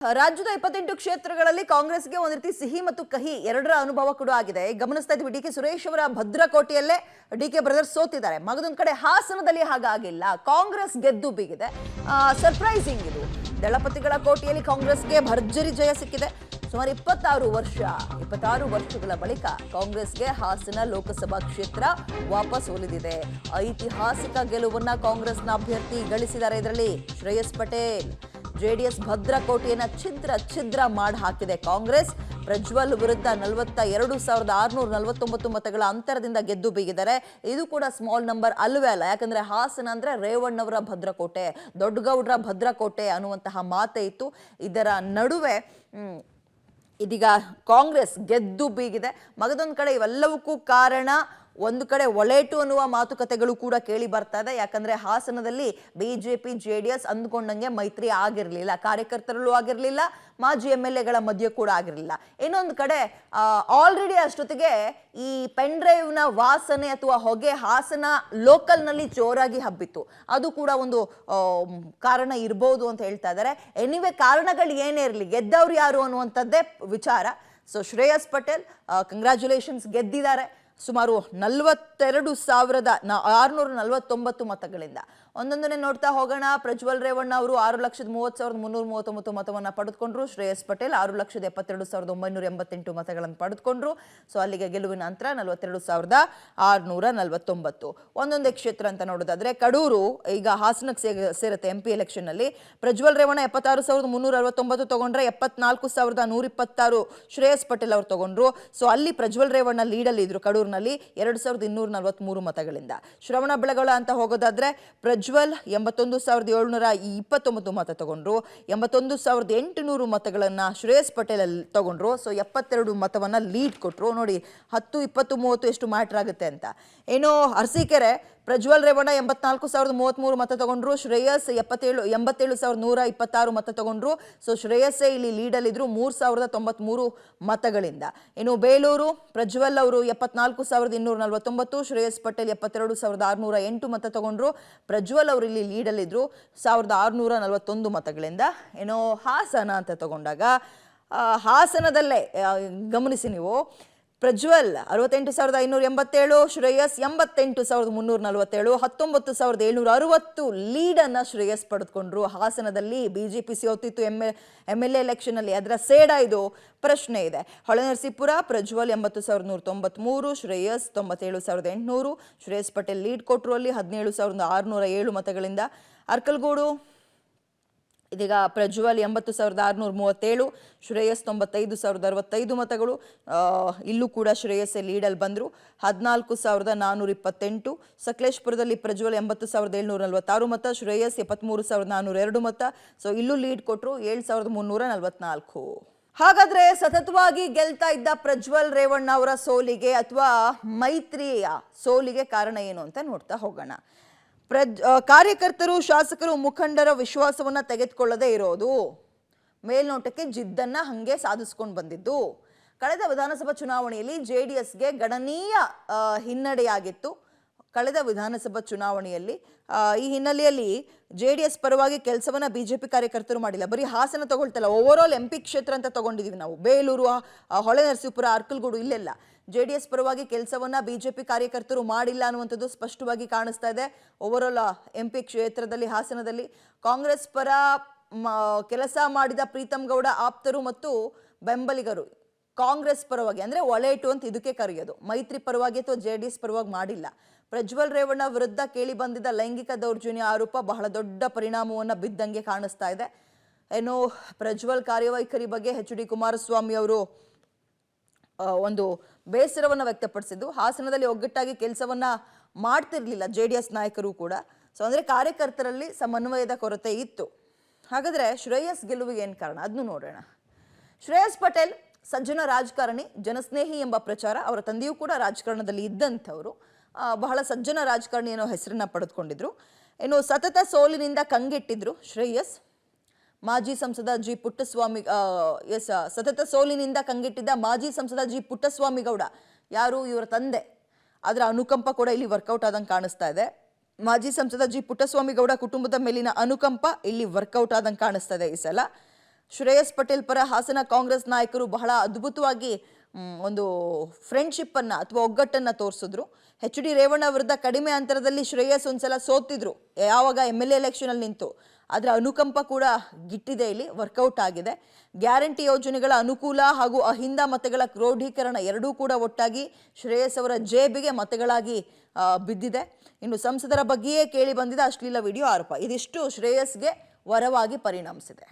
ರಾಜ್ಯದ 28 ಕ್ಷೇತ್ರಗಳಲ್ಲಿ ಕಾಂಗ್ರೆಸ್ಗೆ ಒಂದು ರೀತಿ ಸಿಹಿ ಮತ್ತು ಕಹಿ ಎರಡರ ಅನುಭವ ಕೂಡ ಆಗಿದೆ. ಗಮನಿಸ್ತಾ ಇದ್ವಿ ಡಿ ಕೆ ಸುರೇಶ್ ಅವರ ಭದ್ರಕೋಟೆಯಲ್ಲೇ ಡಿ ಕೆ ಬ್ರದರ್ಸ್ ಸೋತಿದ್ದಾರೆ. ಮಗದೊಂದು ಕಡೆ ಹಾಸನದಲ್ಲಿ ಹಾಗಾಗಿಲ್ಲ, ಕಾಂಗ್ರೆಸ್ ಗೆದ್ದು ಬೀಗಿದೆ. ಸರ್ಪ್ರೈಸಿಂಗ್ ಇದು. ದಳಪತಿಗಳ ಕೋಟೆಯಲ್ಲಿ ಕಾಂಗ್ರೆಸ್ಗೆ ಭರ್ಜರಿ ಜಯ ಸಿಕ್ಕಿದೆ. ಸುಮಾರು 26 ವರ್ಷಗಳ ಬಳಿಕ ಕಾಂಗ್ರೆಸ್ಗೆ ಹಾಸನ ಲೋಕಸಭಾ ಕ್ಷೇತ್ರ ವಾಪಸ್ ಒಲಿದಿದೆ. ಐತಿಹಾಸಿಕ ಗೆಲುವನ್ನ ಕಾಂಗ್ರೆಸ್ನ ಅಭ್ಯರ್ಥಿ ಗಳಿಸಿದ್ದಾರೆ. ಇದರಲ್ಲಿ ಶ್ರೇಯಸ್ ಪಟೇಲ್. ಜೆಡಿಎಸ್ ಭದ್ರಕೋಟೆಯನ್ನ ಛಿದ್ರ ಮಾಡಿ ಹಾಕಿದೆ ಕಾಂಗ್ರೆಸ್. ಪ್ರಜ್ವಲ್ ವಿರುದ್ಧ 42,649 ಮತಗಳ ಅಂತರದಿಂದ ಗೆದ್ದು ಬೀಗಿದ್ದಾರೆ. ಇದು ಕೂಡ ಸ್ಮಾಲ್ ನಂಬರ್ ಅಲ್ವೇ ಅಲ್ಲ, ಯಾಕಂದ್ರೆ ಹಾಸನ ಅಂದ್ರೆ ರೇವಣ್ಣವರ ಭದ್ರಕೋಟೆ, ದೊಡ್ಡಗೌಡರ ಭದ್ರಕೋಟೆ ಅನ್ನುವಂತಹ ಮಾತೇ ಇತ್ತು. ಇದರ ನಡುವೆ ಇದೀಗ ಕಾಂಗ್ರೆಸ್ ಗೆದ್ದು ಬೀಗಿದೆ. ಮಗದೊಂದು ಕಡೆ ಇವೆಲ್ಲವಕ್ಕೂ ಕಾರಣ ಒಂದು ಕಡೆ ಒಲೇಟು ಅನ್ನುವ ಮಾತುಕತೆಗಳು ಕೂಡ ಕೇಳಿ ಬರ್ತಾ ಇದೆ. ಯಾಕಂದ್ರೆ ಹಾಸನದಲ್ಲಿ ಬಿಜೆಪಿ ಜೆಡಿಎಸ್ ಅಂದ್ಕೊಂಡಂಗೆ ಮೈತ್ರಿ ಆಗಿರಲಿಲ್ಲ, ಕಾರ್ಯಕರ್ತರಲ್ಲೂ ಆಗಿರಲಿಲ್ಲ, ಮಾಜಿ MLAಗಳ ಮಧ್ಯೆ ಕೂಡ ಆಗಿರಲಿಲ್ಲ. ಇನ್ನೊಂದು ಕಡೆ ಆಲ್ರೆಡಿ ಅಷ್ಟೊತ್ತಿಗೆ ಈ ಪೆನ್ ಡ್ರೈವ್ನ ವಾಸನೆ ಅಥವಾ ಹೊಗೆ ಹಾಸನ ಲೋಕಲ್ನಲ್ಲಿ ಜೋರಾಗಿ ಹಬ್ಬಿತ್ತು. ಅದು ಕೂಡ ಒಂದು ಕಾರಣ ಇರ್ಬೋದು ಅಂತ ಹೇಳ್ತಾ ಇದ್ದಾರೆ. ಎನಿವೆ ಕಾರಣಗಳು ಏನೇ ಇರಲಿ, ಗೆದ್ದವ್ರು ಯಾರು ಅನ್ನುವಂಥದ್ದೇ ವಿಚಾರ. ಸೊ ಶ್ರೇಯಸ್ ಪಟೇಲ್ ಕಂಗ್ರ್ಯಾಚುಲೇಷನ್ಸ್, ಗೆದ್ದಿದ್ದಾರೆ ಸುಮಾರು 42,649 ಮತಗಳಿಂದ. ಒಂದೊಂದನ್ನೇ ನೋಡ್ತಾ ಹೋಗೋಣ. ಪ್ರಜ್ವಲ್ ರೇವಣ್ಣ ಅವರು 6,30,339 ಮತವನ್ನು ಪಡೆದುಕೊಂಡ್ರು. ಶ್ರೇಯಸ್ ಪಟೇಲ್ 6,72,988 ಮತಗಳನ್ನು ಪಡೆದುಕೊಂಡ್ರು. ಸೊ ಅಲ್ಲಿಗೆ ಗೆಲುವಿನ ಅಂತರ 42,649. ಒಂದೊಂದೇ ಕ್ಷೇತ್ರ ಅಂತ ನೋಡೋದಾದ್ರೆ ಕಡೂರು ಈಗ ಹಾಸನಕ್ಕೆ ಸೇರುತ್ತೆ. MP ಎಲೆಕ್ಷನ್ ನಲ್ಲಿ ಪ್ರಜ್ವಲ್ ರೇವಣ್ಣ 76,369 ತಗೊಂಡ್ರೆ 74,126 ಶ್ರೇಯಸ್ ಪಟೇಲ್ ಅವರು ತಗೊಂಡ್ರು. ಸೊ ಅಲ್ಲಿ ಪ್ರಜ್ವಲ್ ರೇವಣ್ಣ ಲೀಡಲ್ಲಿ ಇದ್ರು ಕಡೂರಿನಲ್ಲಿ 2,243 ಮತಗಳಿಂದ. ಶ್ರವಣ ಬೆಳಗೊಳ ಅಂತ ಹೋಗೋದಾದ್ರೆ ಪ್ರಜ್ವಲ್ 81,729 ಮತ ತಗೊಂಡ್ರು. 81,800 ಮತಗಳನ್ನ ಶ್ರೇಯಸ್ ಪಟೇಲ್ ಅಲ್ಲಿ ತಗೊಂಡ್ರು. ಸೊ 72 ಮತವನ್ನ ಲೀಡ್ ಕೊಟ್ರು. ನೋಡಿ 10, 20, 30 ಎಷ್ಟು ಮ್ಯಾಟರ್ ಆಗುತ್ತೆ ಅಂತ. ಏನು ಅರಸೀಕೆರೆ ಪ್ರಜ್ವಲ್ ರೇವಣ್ಣ 84,033 ಮತ ತಗೊಂಡ್ರು. ಶ್ರೇಯಸ್ 87,126 ಮತ ತಗೊಂಡ್ರು. ಸೊ ಶ್ರೇಯಸ್ಸೇ ಇಲ್ಲಿ ಲೀಡಲ್ಲಿದ್ರು 3,093 ಮತಗಳಿಂದ. ಇನ್ನು ಬೇಲೂರು ಪ್ರಜ್ವಲ್ ಅವರು 74,249, ಶ್ರೇಯಸ್ ಪಟೇಲ್ 72,608 ಮತ ತಗೊಂಡ್ರು. ಪ್ರಜ್ವಲ್ ಅವರು ಇಲ್ಲಿ ಲೀಡಲ್ಲಿದ್ರು 1,641 ಮತಗಳಿಂದ. ಇನ್ನು ಹಾಸನ ಅಂತ ತಗೊಂಡಾಗ ಹಾಸನದಲ್ಲೇ ಗಮನಿಸಿ ನೀವು, ಪ್ರಜ್ವಲ್ 68,587, ಶ್ರೇಯಸ್ 88,347, 19,760 ಲೀಡನ್ನು ಶ್ರೇಯಸ್ ಪಡೆದುಕೊಂಡ್ರು. ಹಾಸನದಲ್ಲಿ ಬಿಜೆಪಿ ಸೋತಿತ್ತು MLA ಎಲೆಕ್ಷನ್ ಅಲ್ಲಿ, ಅದರ ಸೇಡ ಇದು ಪ್ರಶ್ನೆ ಇದೆ. ಹೊಳೆನರಸೀಪುರ ಪ್ರಜ್ವಲ್ 80,193, ಶ್ರೇಯಸ್ 97,800. ಶ್ರೇಯಸ್ ಪಟೇಲ್ ಲೀಡ್ ಕೊಟ್ಟರು ಅಲ್ಲಿ 17,607 ಮತಗಳಿಂದ. ಅರ್ಕಲ್ಗೂಡು ಇದೀಗ ಪ್ರಜ್ವಲ್ 80,637, ಶ್ರೇಯಸ್ 95,065 ಮತಗಳು. ಇಲ್ಲೂ ಕೂಡ ಶ್ರೇಯಸ್ ಲೀಡಲ್ಲಿ ಬಂದರು 14,428. ಸಕಲೇಶ್ಪುರದಲ್ಲಿ ಪ್ರಜ್ವಲ್ 80,746 ಮತ, ಶ್ರೇಯಸ್ 73,402 ಮತ. ಸೊ ಇಲ್ಲೂ ಲೀಡ್ ಕೊಟ್ಟರು 7,344. ಹಾಗಾದ್ರೆ ಸತತವಾಗಿ ಗೆಲ್ತಾ ಇದ್ದ ಪ್ರಜ್ವಲ್ ರೇವಣ್ಣ ಅವರ ಸೋಲಿಗೆ ಅಥವಾ ಮೈತ್ರಿಯ ಸೋಲಿಗೆ ಕಾರಣ ಏನು ಅಂತ ನೋಡ್ತಾ ಹೋಗೋಣ. ಕಾರ್ಯಕರ್ತರು, ಶಾಸಕರು, ಮುಖಂಡರ ವಿಶ್ವಾಸವನ್ನ ತೆಗೆದುಕೊಳ್ಳದೆ ಇರೋದು, ಮೇಲ್ನೋಟಕ್ಕೆ ಜಿದ್ದನ್ನ ಹಂಗೆ ಸಾಧಿಸ್ಕೊಂಡು ಬಂದಿದ್ದು. ಕಳೆದ ವಿಧಾನಸಭಾ ಚುನಾವಣೆಯಲ್ಲಿ JDSಗೆ ಗಣನೀಯ ಹಿನ್ನಡೆಯಾಗಿತ್ತು. ಕಳೆದ ವಿಧಾನಸಭಾ ಚುನಾವಣೆಯಲ್ಲಿ ಈ ಹಿನ್ನೆಲೆಯಲ್ಲಿ JDS ಪರವಾಗಿ ಕೆಲಸವನ್ನ ಬಿಜೆಪಿ ಕಾರ್ಯಕರ್ತರು ಮಾಡಿಲ್ಲ. ಬರೀ ಹಾಸನ ತಗೊಳ್ತಲ್ಲ, ಓವರ್ ಆಲ್ MP ಕ್ಷೇತ್ರ ಅಂತ ತಗೊಂಡಿದೀವಿ ನಾವು. ಬೇಲೂರು, ಹೊಳೆನರಸೀಪುರ, ಅರ್ಕಲ್ಗೂಡು ಇಲ್ಲೆಲ್ಲ JDS ಪರವಾಗಿ ಕೆಲಸವನ್ನ ಬಿಜೆಪಿ ಕಾರ್ಯಕರ್ತರು ಮಾಡಿಲ್ಲ ಅನ್ನುವಂಥದ್ದು ಸ್ಪಷ್ಟವಾಗಿ ಕಾಣಿಸ್ತಾ ಇದೆ. ಓವರ್ ಆಲ್ MP ಕ್ಷೇತ್ರದಲ್ಲಿ ಹಾಸನದಲ್ಲಿ ಕಾಂಗ್ರೆಸ್ ಪರ ಕೆಲಸ ಮಾಡಿದ ಪ್ರೀತಮ್ ಗೌಡ ಆಪ್ತರು ಮತ್ತು ಬೆಂಬಲಿಗರು ಕಾಂಗ್ರೆಸ್ ಪರವಾಗಿ ಅಂದ್ರೆ ಒಲೇಟು ಅಂತ ಇದಕ್ಕೆ ಕರೆಯೋದು, ಮೈತ್ರಿ ಪರವಾಗಿ ಅಥವಾ JDS ಪರವಾಗಿ ಮಾಡಿಲ್ಲ. ಪ್ರಜ್ವಲ್ ರೇವಣ್ಣ ವಿರುದ್ಧ ಕೇಳಿ ಬಂದಿದ್ದ ಲೈಂಗಿಕ ದೌರ್ಜನ್ಯ ಆರೋಪ ಬಹಳ ದೊಡ್ಡ ಪರಿಣಾಮವನ್ನ ಬಿದ್ದಂಗೆ ಕಾಣಿಸ್ತಾ ಇದೆ. ಏನು ಪ್ರಜ್ವಲ್ ಕಾರ್ಯವೈಖರಿ ಬಗ್ಗೆ HD ಕುಮಾರಸ್ವಾಮಿ ಅವರು ಒಂದು ಬೇಸರವನ್ನ ವ್ಯಕ್ತಪಡಿಸಿದ್ದು. ಹಾಸನದಲ್ಲಿ ಒಗ್ಗಟ್ಟಾಗಿ ಕೆಲಸವನ್ನ ಮಾಡ್ತಿರ್ಲಿಲ್ಲ JDS ನಾಯಕರು ಕೂಡ. ಸೊ ಅಂದ್ರೆ ಕಾರ್ಯಕರ್ತರಲ್ಲಿ ಸಮನ್ವಯದ ಕೊರತೆ ಇತ್ತು. ಹಾಗಾದ್ರೆ ಶ್ರೇಯಸ್ ಗೆಲುವಿಗೆ ಏನು ಕಾರಣ ಅದನ್ನು ನೋಡೋಣ. ಶ್ರೇಯಸ್ ಪಟೇಲ್ ಸಜ್ಜನ ರಾಜಕಾರಣಿ, ಜನಸ್ನೇಹಿ ಎಂಬ ಪ್ರಚಾರ. ಅವರ ತಂದೆಯೂ ಕೂಡ ರಾಜಕಾರಣದಲ್ಲಿ ಇದ್ದಂಥವರು, ಬಹಳ ಸಜ್ಜನ ರಾಜಕಾರಣಿ ಅನ್ನೋ ಹೆಸರನ್ನ ಪಡೆದುಕೊಂಡಿದ್ರು. ಇನ್ನು ಸತತ ಸೋಲಿನಿಂದ ಕಂಗೆಟ್ಟಿದ್ರು ಶ್ರೇಯಸ್. ಮಾಜಿ ಸಂಸದ ಜಿ ಪುಟ್ಟಸ್ವಾಮಿ ಸತತ ಸೋಲಿನಿಂದ ಕಂಗೆಟ್ಟಿದ್ದ ಮಾಜಿ ಸಂಸದ ಜಿ ಪುಟ್ಟಸ್ವಾಮಿ ಗೌಡ, ಯಾರು ಇವರ ತಂದೆ, ಅದರ ಅನುಕಂಪ ಕೂಡ ಇಲ್ಲಿ ವರ್ಕೌಟ್ ಆದಂಗೆ ಕಾಣಿಸ್ತಾ ಇದೆ. ಮಾಜಿ ಸಂಸದ ಜಿ ಪುಟ್ಟಸ್ವಾಮಿ ಗೌಡ ಕುಟುಂಬದ ಮೇಲಿನ ಅನುಕಂಪ ಇಲ್ಲಿ ವರ್ಕೌಟ್ ಆದಂಗೆ ಕಾಣಿಸ್ತಾ ಇದೆ ಈ ಸಲ. ಶ್ರೇಯಸ್ ಪಟೇಲ್ ಪರ ಹಾಸನ ಕಾಂಗ್ರೆಸ್ ನಾಯಕರು ಬಹಳ ಅದ್ಭುತವಾಗಿ ಒಂದು ಫ್ರೆಂಡ್ಶಿಪ್ ಅನ್ನ ಅಥವಾ ಒಗ್ಗಟ್ಟನ್ನ ತೋರಿಸಿದ್ರು. ಎಚ್.ಡಿ. ರೇವಣ್ಣ ವಿರುದ್ಧ ಕಡಿಮೆ ಅಂತರದಲ್ಲಿ ಶ್ರೇಯಸ್ ಒಂದ್ಸಲ ಸೋತಿದ್ರು, ಯಾವಾಗ MLA ಎಲೆಕ್ಷನ್ ಅಲ್ಲಿ ನಿಂತು. ಆದ್ರೆ ಅನುಕಂಪ ಕೂಡ ಗಿಟ್ಟಿದೆ, ಇಲ್ಲಿ ವರ್ಕೌಟ್ ಆಗಿದೆ. ಗ್ಯಾರಂಟಿ ಯೋಜನೆಗಳ ಅನುಕೂಲ ಹಾಗೂ ಅಹಿಂದ ಮತಗಳ ಕ್ರೋಢೀಕರಣ ಎರಡೂ ಕೂಡ ಒಟ್ಟಾಗಿ ಶ್ರೇಯಸ್ ಅವರ ಜೇಬಿಗೆ ಮತಗಳಾಗಿ ಬಿದ್ದಿದೆ. ಇನ್ನು ಸಂಸದರ ಬಗ್ಗೆಯೇ ಕೇಳಿ ಬಂದಿದ್ದ ಅಶ್ಲೀಲ ವಿಡಿಯೋ ಆರೋಪ, ಇದಿಷ್ಟು ಶ್ರೇಯಸ್ಗೆ ವರವಾಗಿ ಪರಿಣಮಿಸಿದೆ.